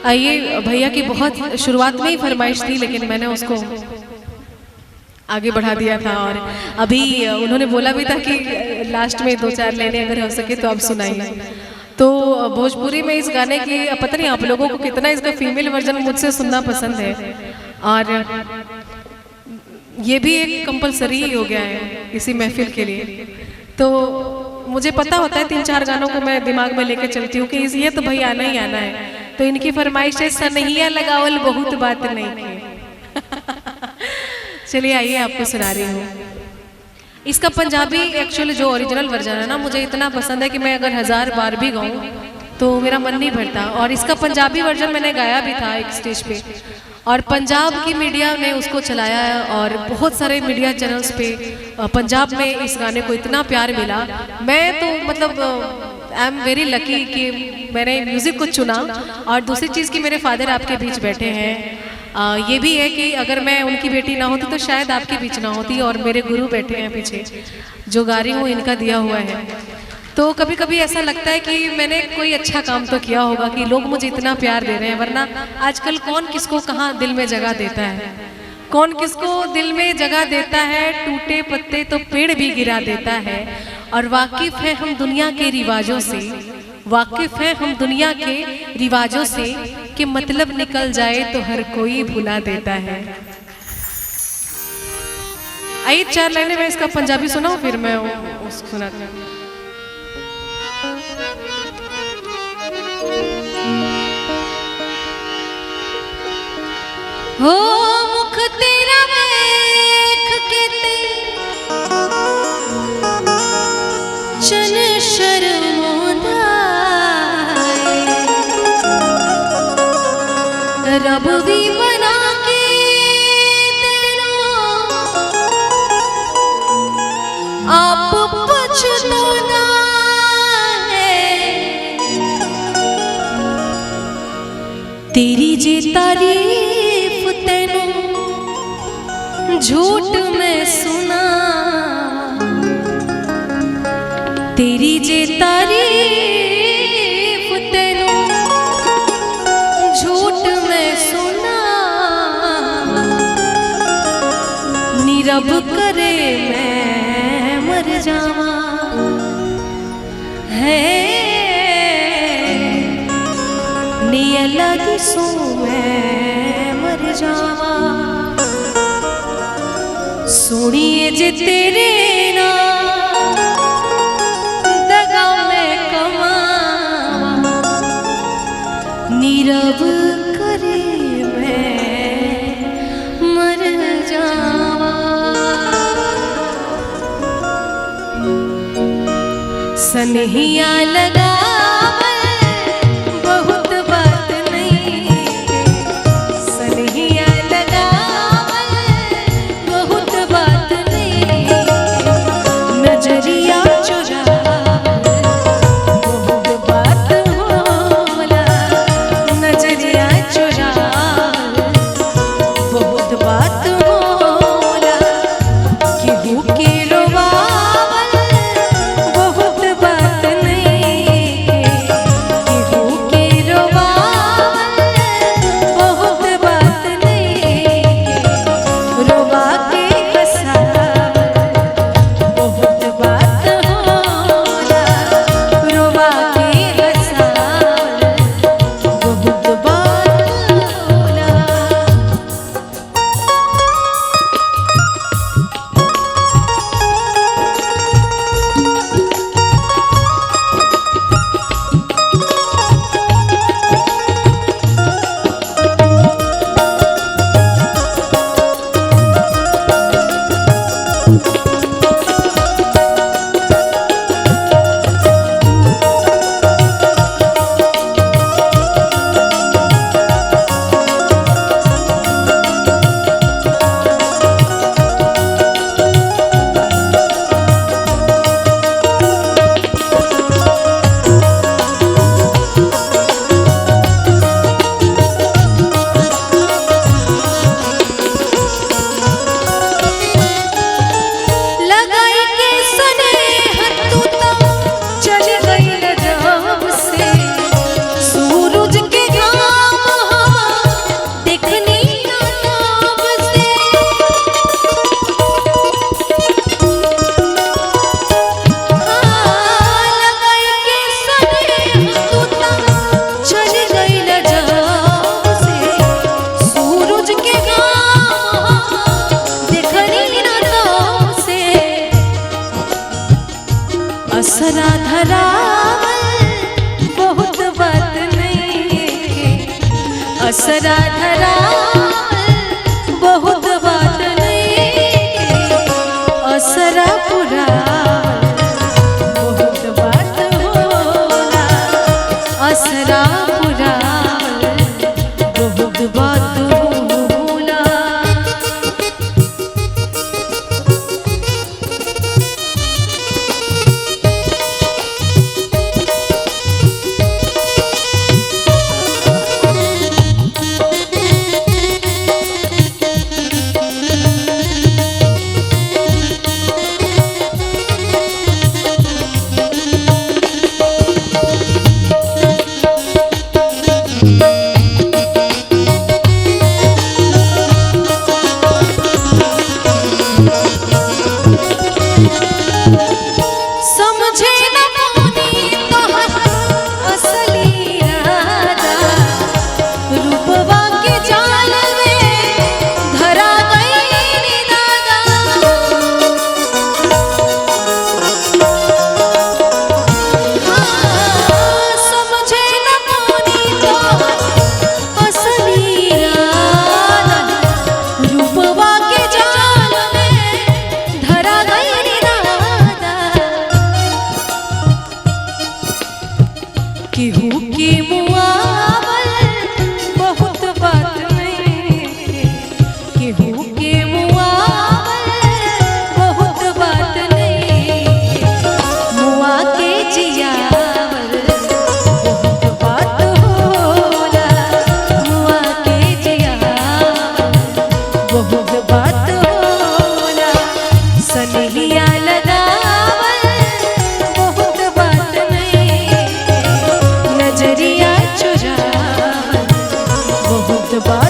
ये भैया की बहुत शुरुआत में ही फरमाइश थी, लेकिन मैंने उसको आगे बढ़ा दिया था और अभी उन्होंने बोला भी था कि लास्ट में 2-4 लेने अगर हो सके तो आप सुनाइए। तो भोजपुरी में इस गाने की पता नहीं आप लोगों को कितना इसका फीमेल वर्जन मुझसे सुनना पसंद है, और ये भी एक कंपलसरी हो गया है इसी महफिल के लिए। तो मुझे पता होता है 3-4 गानों को मैं दिमाग में लेके चलती हूँ कि ये तो भाई आना ही आना है। तो इनकी फरमाइश है सनहिया लगावल बहुत बात नहीं है। चलिए आइए आपको सुना रही हूँ। इसका पंजाबी एक्चुअली जो ओरिजिनल वर्जन है ना, मुझे इतना पसंद है कि मैं अगर 1000 बार भी गाऊँ तो मेरा मन नहीं भरता। और इसका पंजाबी वर्जन मैंने गाया भी था एक स्टेज पे, और पंजाब की मीडिया ने उसको चलाया है और बहुत सारे मीडिया चैनल्स पे पंजाब में इस गाने को इतना प्यार मिला। मैं तो मतलब आई एम वेरी लकी कि मैंने म्यूज़िक को चुना। और दूसरी चीज़ कि मेरे फादर आपके बीच बैठे हैं, ये भी है कि अगर मैं उनकी बेटी ना होती तो शायद आपके बीच ना होती, और मेरे गुरु बैठे हैं पीछे, जो गा रही हूँ इनका दिया हुआ है। तो कभी कभी ऐसा लगता है कि मैंने कोई अच्छा काम तो किया होगा कि लोग मुझे इतना प्यार दे रहे हैं, वरना आजकल कौन किसको कहाँ दिल में जगह देता है, कौन किसको दिल में जगह देता है। टूटे पत्ते तो पेड़ भी गिरा देता है। और वाकिफ है हम दुनिया के रिवाजों से, वाकिफ है हम दुनिया के रिवाजों से, कि मतलब निकल जाए तो हर कोई भुला देता है। आइए 4 लाइनें मैं इसका पंजाबी सुनाऊं, फिर मैं उसको सुनाती हूँ। हो मुख तेरा वेख के चन शर्मोंदा रब भी बना के आप पछताना है। तेरी जे तारीफ तेनू झूठ में सुना, तेरी जे तारीफ तेनू झूठ में सुना, नीरब करे मैं मर जावा है, नी अलग सो मैं मर जावा। सुनिए जे तेरे ना दगा में कमावा, नीरव करे मैं मर जावा। सनहिया लगा धरावल बहुत बात नहीं, असरा धरावल बहुत बात नहीं, असरा पुरावल बहुत बात होला, असरा पुरावल बहुत बात होला। केहू के मुआवल बहुत बात नहीं, केहू के मुआवल बहुत बात नहीं, मुआ के जियावल बहुत बात होला, मुआ के जियावल बहुत बात होला, सनहिया लगावल बहुत बात नहीं, नजरिया चुरावल बहुत बात